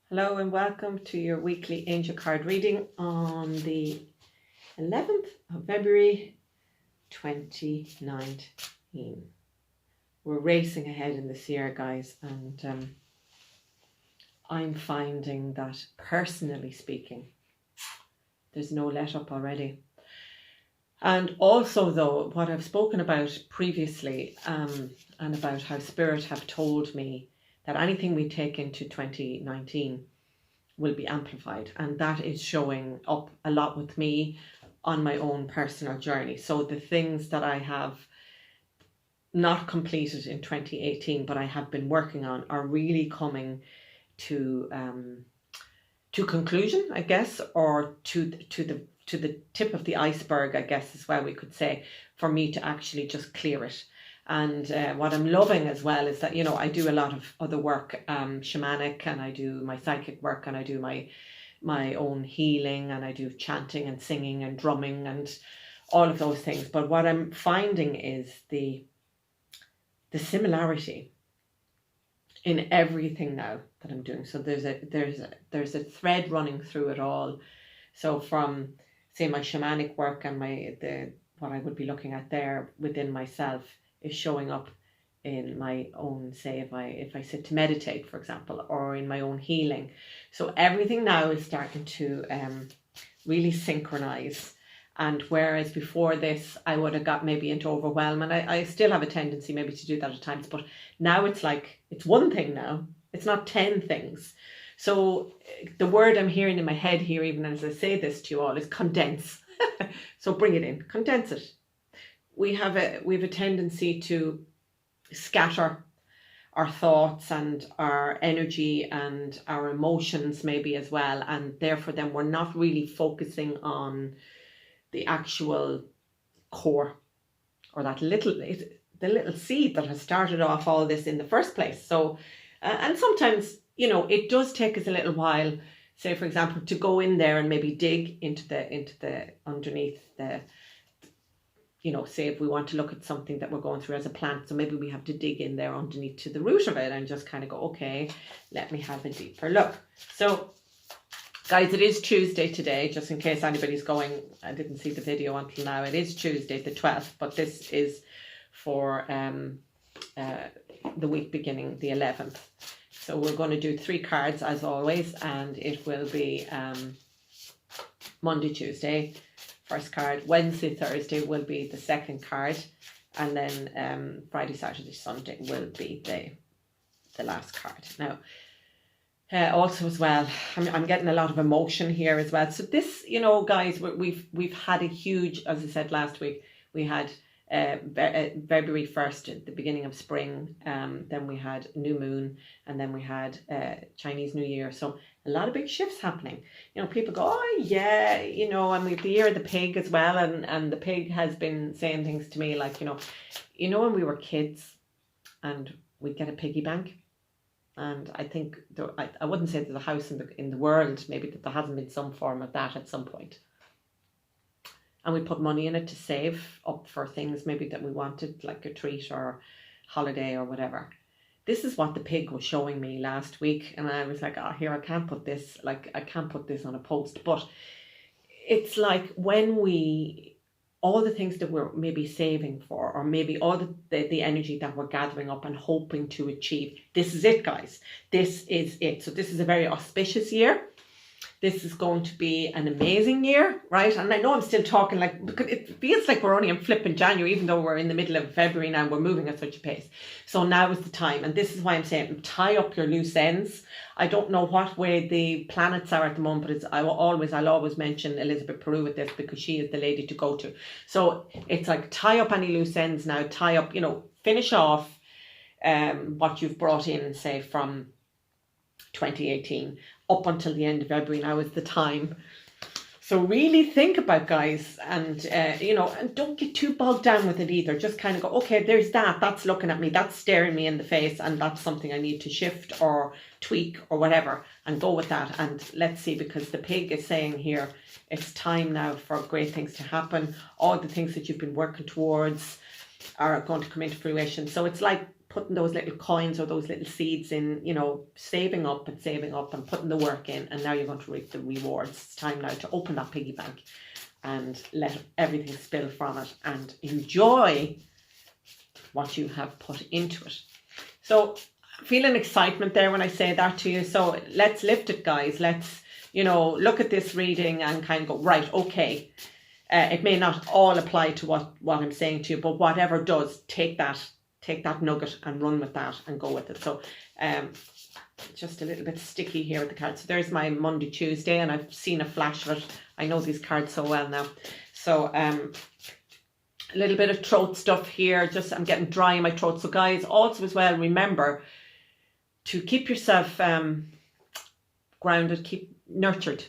Hello and welcome to your weekly angel card reading on the 11th of February 2019. We're racing ahead in this year, guys, and I'm finding that, personally speaking, there's no let up already. And also, though, what I've spoken about previously and about how Spirit have told me that anything we take into 2019 will be amplified, and that is showing up a lot with me on my own personal journey. So the things that I have not completed in 2018 but I have been working on are really coming to conclusion, I guess, or to the tip of the iceberg, I guess is where we could say, for me to actually just clear it. And what I'm loving as well is that, I do a lot of other work, shamanic, and I do my psychic work, and I do my own healing, and I do chanting and singing and drumming and all of those things. But what I'm finding is the similarity in everything now that I'm doing. So there's a thread running through it all. So from, say, my shamanic work and what I would be looking at there within myself is showing up in my own, say, if I sit to meditate, for example, or in my own healing. So everything now is starting to really synchronize. And whereas before this, I would have got maybe into overwhelm, and I still have a tendency maybe to do that at times, but now it's like, it's one thing now. It's not 10 things. So the word I'm hearing in my head here, even as I say this to you all, is condense. So bring it in, condense it. We have a tendency to scatter our thoughts and our energy and our emotions maybe as well, and therefore then we're not really focusing on the actual core, or the little seed that has started off all this in the first place. So and sometimes it does take us a little while, say for example, to go in there and maybe dig into the underneath the, say if we want to look at something that we're going through as a plant, so maybe we have to dig in there underneath to the root of it and just kind of go, okay, let me have a deeper look. So guys, it is Tuesday today, just in case anybody's going, I didn't see the video until now. It is Tuesday the 12th, but this is for the week beginning the 11th. So we're going to do 3 cards as always, and it will be Monday, Tuesday, first card. Wednesday, Thursday will be the second card, and then Friday, Saturday, Sunday will be the last card. Now, also as well, I'm getting a lot of emotion here as well. So this, guys, we've had a huge, as I said last week, we had February 1st at the beginning of spring, then we had new moon, and then we had Chinese New Year. So a lot of big shifts happening. People go, oh yeah, and we've the year of the pig as well, and the pig has been saying things to me like, when we were kids and we'd get a piggy bank. And I think I wouldn't say there's a house in the world maybe that there hasn't been some form of that at some point. And we put money in it to save up for things maybe that we wanted, like a treat or holiday or whatever. This is what the pig was showing me last week, and I was like, here, I can't put this on a post. But it's like when all the things that we're maybe saving for, or maybe all the energy that we're gathering up and hoping to achieve, this is it, guys. This is it. So this is a very auspicious year. This is going to be an amazing year, right? And I know I'm still talking because it feels like we're only in flipping January, even though we're in the middle of February now, we're moving at such a pace. So now is the time. And this is why I'm saying tie up your loose ends. I don't know what way the planets are at the moment, but I'll always mention Elizabeth Peru with this, because she is the lady to go to. So it's like tie up any loose ends now, tie up, finish off what you've brought in, say, from 2018 up until the end of February. Now is the time. So really think about, guys, and and don't get too bogged down with it either. Just kind of go, okay, there's that's looking at me, that's staring me in the face, and that's something I need to shift or tweak or whatever, and go with that. And let's see, because the pig is saying here, it's time now for great things to happen. All the things that you've been working towards are going to come into fruition. So it's like putting those little coins or those little seeds in, you know, saving up and putting the work in, and now you're going to reap the rewards. It's time now to open that piggy bank and let everything spill from it and enjoy what you have put into it. So I'm feeling excitement there when I say that to you. So let's lift it, guys. Let's, you know, look at this reading and kind of go, right, okay. It may not all apply to what I'm saying to you, but whatever does, take that nugget and run with that and go with it. So just a little bit sticky here with the cards. So there's my Monday, Tuesday, and I've seen a flash of it. I know these cards so well now. So a little bit of throat stuff here. Just I'm getting dry in my throat. So guys, also as well, remember to keep yourself grounded, keep nurtured.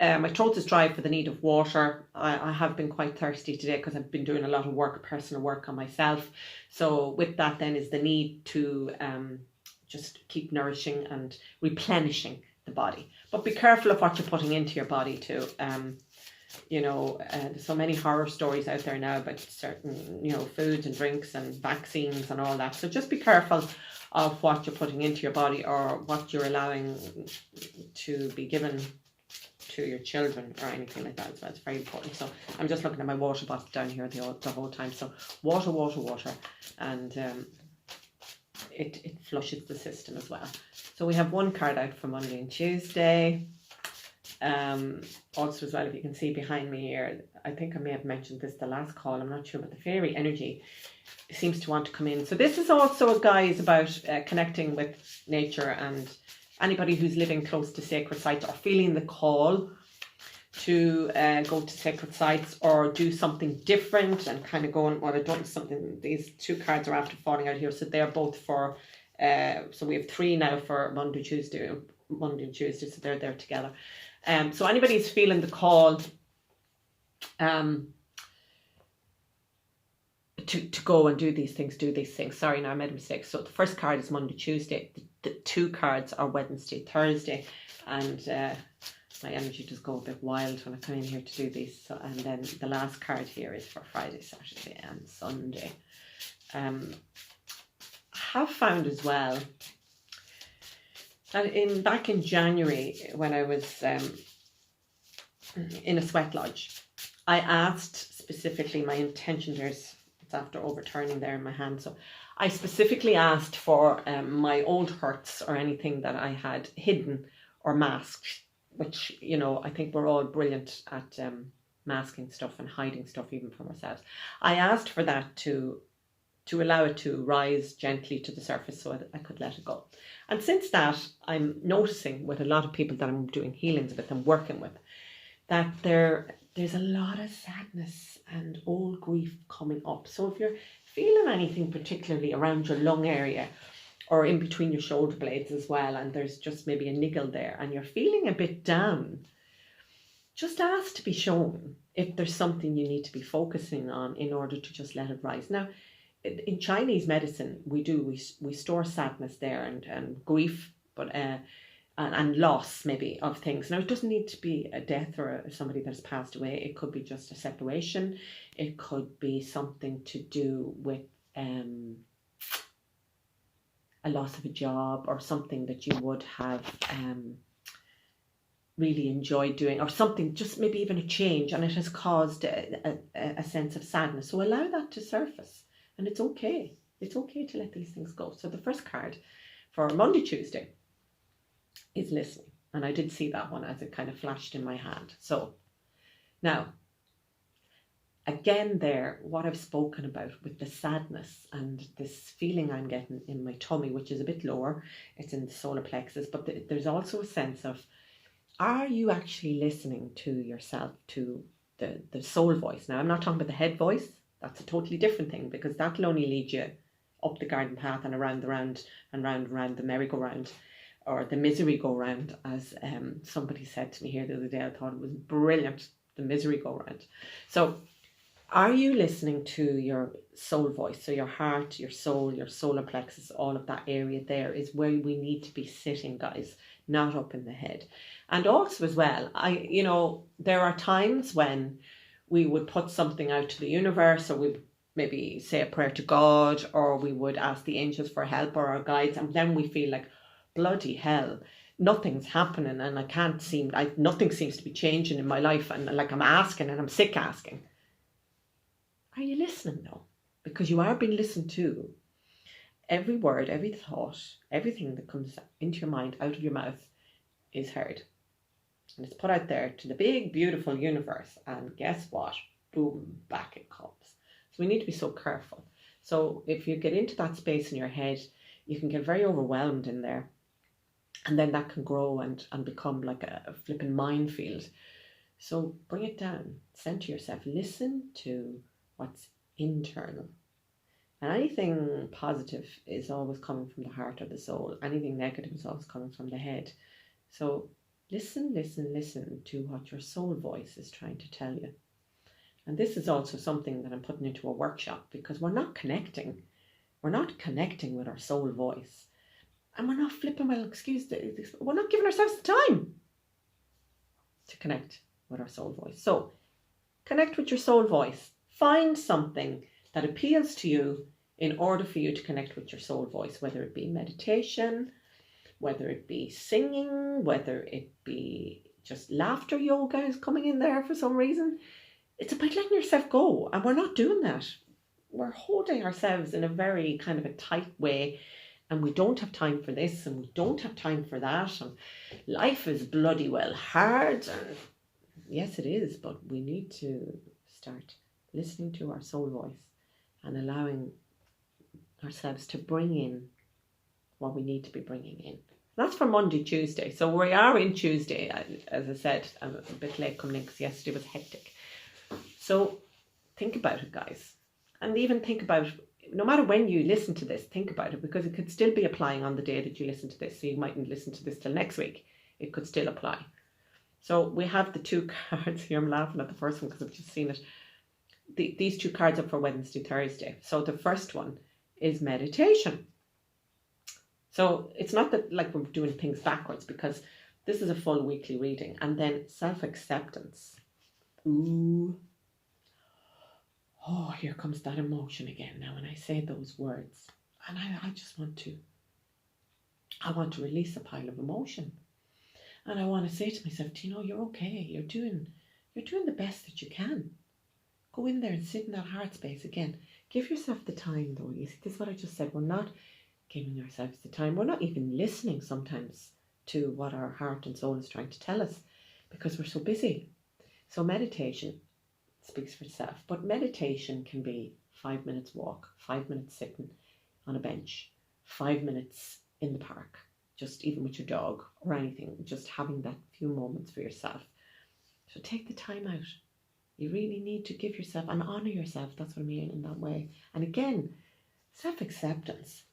My throat is dry for the need of water. I have been quite thirsty today because I've been doing a lot of work, personal work on myself. So with that then is the need to just keep nourishing and replenishing the body. But be careful of what you're putting into your body too. You know, there's so many horror stories out there now about certain, you know, foods and drinks and vaccines and all that. So just be careful of what you're putting into your body or what you're allowing to be given to your children or anything like that as well. It's very important. So I'm just looking at my water bottle down here the whole time. So water, and it flushes the system as well. So we have one card out for Monday and Tuesday. Also as well, if you can see behind me here, I think I may have mentioned this the last call, I'm not sure, but the fairy energy seems to want to come in. So this is also, guys, about connecting with nature, and anybody who's living close to sacred sites or feeling the call to go to sacred sites or do something different and kind of going, well, I've done something. These two cards are after falling out here, so they're both for so we have three now for Monday and Tuesday, so they're there together. So anybody who's feeling the call to go and do these things. Sorry, now I made a mistake. So the first card is Monday, Tuesday. The two cards are Wednesday, Thursday, and my energy does go a bit wild when I come in here to do these. So, and then the last card here is for Friday, Saturday, and Sunday. I have found as well that back in January when I was in a sweat lodge, I asked specifically my intention. It's after overturning there in my hand. So I specifically asked for my old hurts or anything that I had hidden or masked, which, you know, I think we're all brilliant at masking stuff and hiding stuff even from ourselves. I asked for that to allow it to rise gently to the surface so I could let it go. And since that, I'm noticing with a lot of people that I'm doing healings with and working with, that there's a lot of sadness and old grief coming up. So if you're feeling anything particularly around your lung area or in between your shoulder blades as well, and there's just maybe a niggle there and you're feeling a bit down, just ask to be shown if there's something you need to be focusing on in order to just let it rise. Now, in Chinese medicine, we store sadness there and grief, but and loss maybe of things. Now, it doesn't need to be a death or somebody that's passed away. It could be just a separation. It could be something to do with a loss of a job or something that you would have really enjoyed doing, or something, just maybe even a change, and it has caused a sense of sadness. So allow that to surface. And it's okay. It's okay to let these things go. So the first card for Monday, Tuesday is listening. And I did see that one as it kind of flashed in my hand. So now, again there, what I've spoken about with the sadness and this feeling I'm getting in my tummy, which is a bit lower. It's in the solar plexus. But there's also a sense of, are you actually listening to yourself, to the soul voice? Now, I'm not talking about the head voice. That's a totally different thing, because that'll only lead you up the garden path and around the round and round the merry-go-round, or the misery-go-round, as somebody said to me here the other day. I thought it was brilliant, the misery-go-round. So are you listening to your soul voice? So your heart, your soul, your solar plexus, all of that area there is where we need to be sitting, guys, not up in the head. And also as well, there are times when we would put something out to the universe, or we maybe say a prayer to God, or we would ask the angels for help or our guides, and then we feel like, bloody hell, nothing's happening, and nothing seems to be changing in my life, and like I'm asking and I'm sick asking. Are you listening though? Because you are being listened to. Every word, every thought, everything that comes into your mind, out of your mouth, is heard. And it's put out there to the big, beautiful universe. And guess what? Boom, back it comes. So we need to be so careful. So if you get into that space in your head, you can get very overwhelmed in there. And then that can grow and become like a flipping minefield. So bring it down. Center yourself. Listen to what's internal. And anything positive is always coming from the heart or the soul. Anything negative is always coming from the head. So listen to what your soul voice is trying to tell you. And this is also something that I'm putting into a workshop, because we're not connecting. We're not connecting with our soul voice. And we're not we're not giving ourselves the time to connect with our soul voice. So connect with your soul voice. Find something that appeals to you in order for you to connect with your soul voice, whether it be meditation, whether it be singing, whether it be just laughter yoga is coming in there for some reason. It's about letting yourself go, and we're not doing that. We're holding ourselves in a very kind of a tight way, and we don't have time for this, and we don't have time for that, and life is bloody well hard, and yes it is, but we need to start listening to our soul voice and allowing ourselves to bring in what we need to be bringing in. That's for Monday, Tuesday. So we are in Tuesday. As I said, I'm a bit late coming in because yesterday was hectic. So think about it, guys. And even think about, no matter when you listen to this, think about it, because it could still be applying on the day that you listen to this. So you mightn't listen to this till next week. It could still apply. So we have the two cards here. I'm laughing at the first one because I've just seen it. These two cards are for Wednesday, Thursday. So the first one is meditation. So it's not that like we're doing things backwards, because this is a full weekly reading. And then self-acceptance. Ooh. Oh, here comes that emotion again now when I say those words. And I just want to release a pile of emotion. And I want to say to myself, do you know, you're okay. You're doing the best that you can. Go in there and sit in that heart space again. Give yourself the time though. You see, this is what I just said. We're not giving ourselves the time. We're not even listening sometimes to what our heart and soul is trying to tell us, because we're so busy. So meditation speaks for itself. But meditation can be 5 minutes walk, 5 minutes sitting on a bench, 5 minutes in the park, just even with your dog or anything, just having that few moments for yourself. So take the time out. You really need to give yourself and honour yourself. That's what I mean in that way. And again, self-acceptance.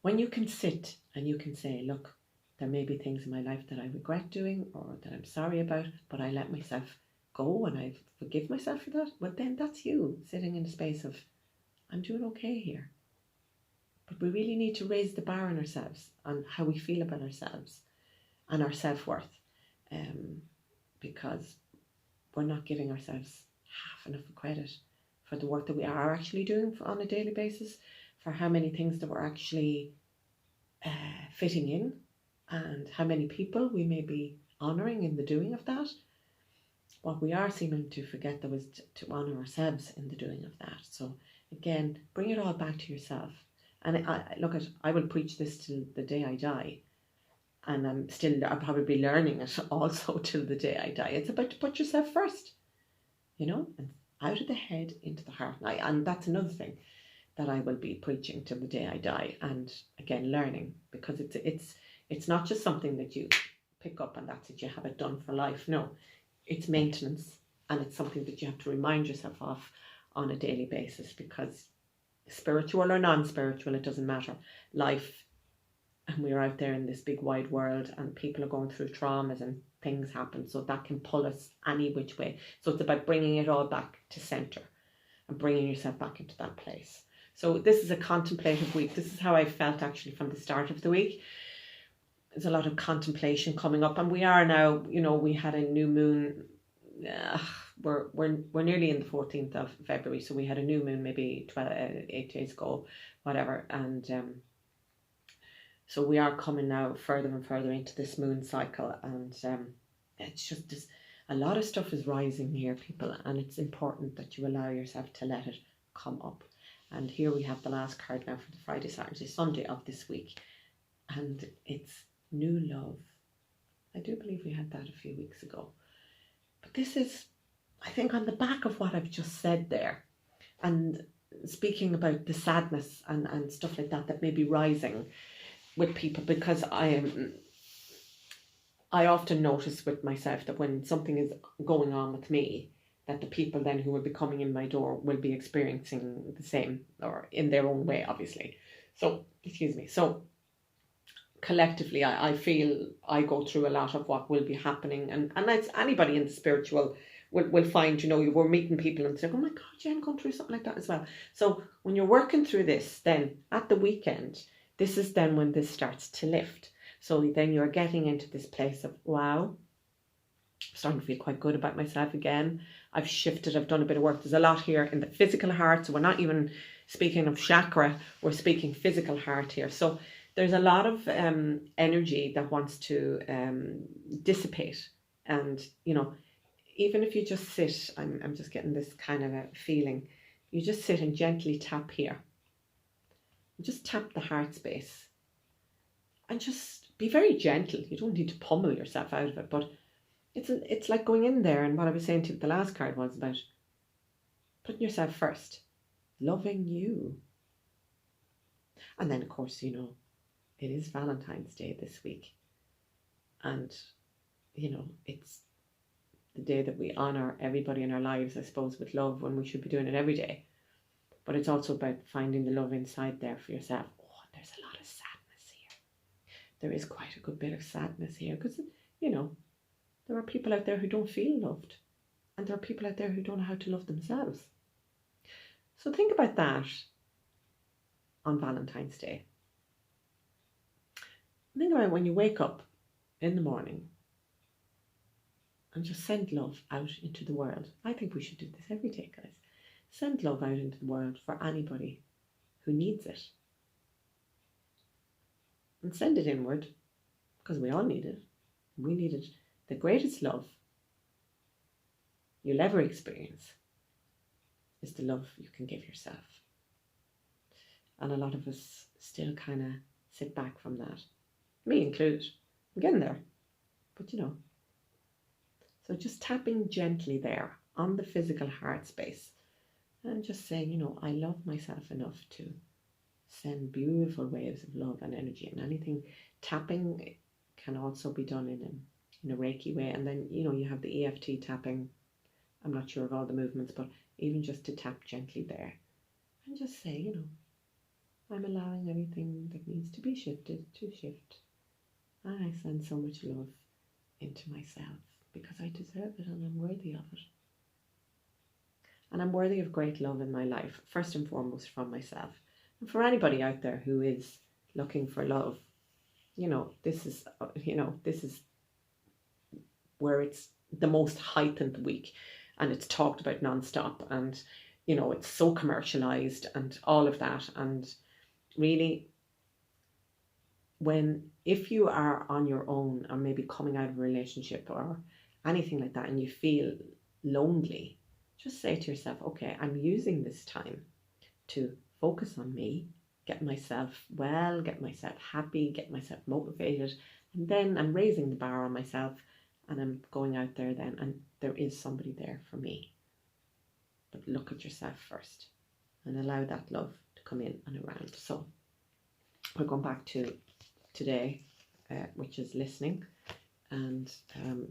When you can sit and you can say, look, there may be things in my life that I regret doing or that I'm sorry about, but I let myself go and I forgive myself for that. Well, then that's you sitting in a space of, I'm doing okay here. But we really need to raise the bar on ourselves and how we feel about ourselves and our self-worth. Because we're not giving ourselves half enough credit for the work that we are actually doing on a daily basis, for how many things that we're actually fitting in, and how many people we may be honouring in the doing of that. What we are seeming to forget, though, is to honour ourselves in the doing of that. So again, bring it all back to yourself. And I will preach this till the day I die. And I'll probably be learning it also till the day I die. It's about to put yourself first, and out of the head into the heart. And that's another thing that I will be preaching till the day I die. And again, learning, because it's not just something that you pick up and that's it, you have it done for life. No, it's maintenance, and it's something that you have to remind yourself of on a daily basis, because spiritual or non-spiritual, it doesn't matter. Life, and we're out there in this big wide world, and people are going through traumas and things happen, so that can pull us any which way. So it's about bringing it all back to centre and bringing yourself back into that place. So this is a contemplative week. This is how I felt actually from the start of the week. There's a lot of contemplation coming up, and we are now, we had a new moon we're nearly in the 14th of February, so we had a new moon maybe 8 days ago, whatever, and so we are coming now further and further into this moon cycle, and it's just this, a lot of stuff is rising here, people, and it's important that you allow yourself to let it come up. And here we have the last card now for the Friday, Saturday, Sunday of this week, and it's new love. I do believe we had that a few weeks ago, but this is, I think, on the back of what I've just said there, and speaking about the sadness and stuff like that may be rising with people, because I often notice with myself that when something is going on with me, that the people then who will be coming in my door will be experiencing the same, or in their own way, obviously. So, excuse me. So collectively, I feel I go through a lot of what will be happening, and it's anybody in the spiritual will find, you know, you were meeting people and say, oh my God, yeah, I'm going through something like that as well. So when you're working through this, then at the weekend, this is then when this starts to lift. So then you're getting into this place of, wow, I'm starting to feel quite good about myself again. I've shifted, I've done a bit of work. There's a lot here in the physical heart. So we're not even speaking of chakra, we're speaking physical heart here. So there's a lot of energy that wants to dissipate. And, you know, even if you just sit, I'm just getting this kind of a feeling, you just sit and gently tap here. Just tap the heart space. And just be very gentle. You don't need to pummel yourself out of it, but it's like going in there, and what I was saying to you, the last card was about putting yourself first, loving you. And then, of course, you know, it is Valentine's Day this week. And, you know, it's the day that we honour everybody in our lives, I suppose, with love, when we should be doing it every day. But it's also about finding the love inside there for yourself. Oh, there's a lot of sadness here. There is quite a good bit of sadness here, because, you know, there are people out there who don't feel loved. And there are people out there who don't know how to love themselves. So think about that on Valentine's Day. Think about when you wake up in the morning and just send love out into the world. I think we should do this every day, guys. Send love out into the world for anybody who needs it. And send it inward, because we all need it. We need it. The greatest love you'll ever experience is the love you can give yourself. And a lot of us still kind of sit back from that. Me included. I'm getting there. But you know. So just tapping gently there on the physical heart space. And just saying, you know, I love myself enough to send beautiful waves of love and energy. And anything, tapping can also be done in a Reiki way. And then, you know, you have the EFT tapping. I'm not sure of all the movements, but even just to tap gently there. And just say, you know, I'm allowing anything that needs to be shifted to shift. And I send so much love into myself because I deserve it and I'm worthy of it. And I'm worthy of great love in my life, first and foremost from myself. And for anybody out there who is looking for love, you know, this is where it's the most heightened week, and it's talked about nonstop, and, you know, it's so commercialized and all of that. And really, if you are on your own, or maybe coming out of a relationship or anything like that, and you feel lonely, just say to yourself, okay, I'm using this time to focus on me, get myself well, get myself happy, get myself motivated, and then I'm raising the bar on myself, and I'm going out there then, and there is somebody there for me. But look at yourself first and allow that love to come in and around. So we're going back to today, which is listening, and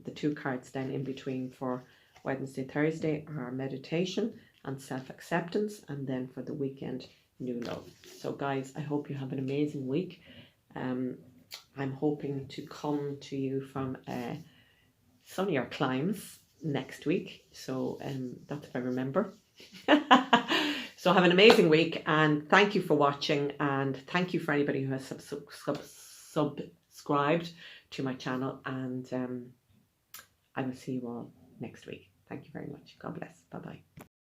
the two cards then in between for Wednesday, Thursday are meditation and self-acceptance, and then for the weekend, new love. So guys, I hope you have an amazing week. I'm hoping to come to you from sunnier climes next week. So that's if I remember. So have an amazing week, and thank you for watching, and thank you for anybody who has subscribed to my channel, and I will see you all next week. Thank you very much. God bless. Bye bye.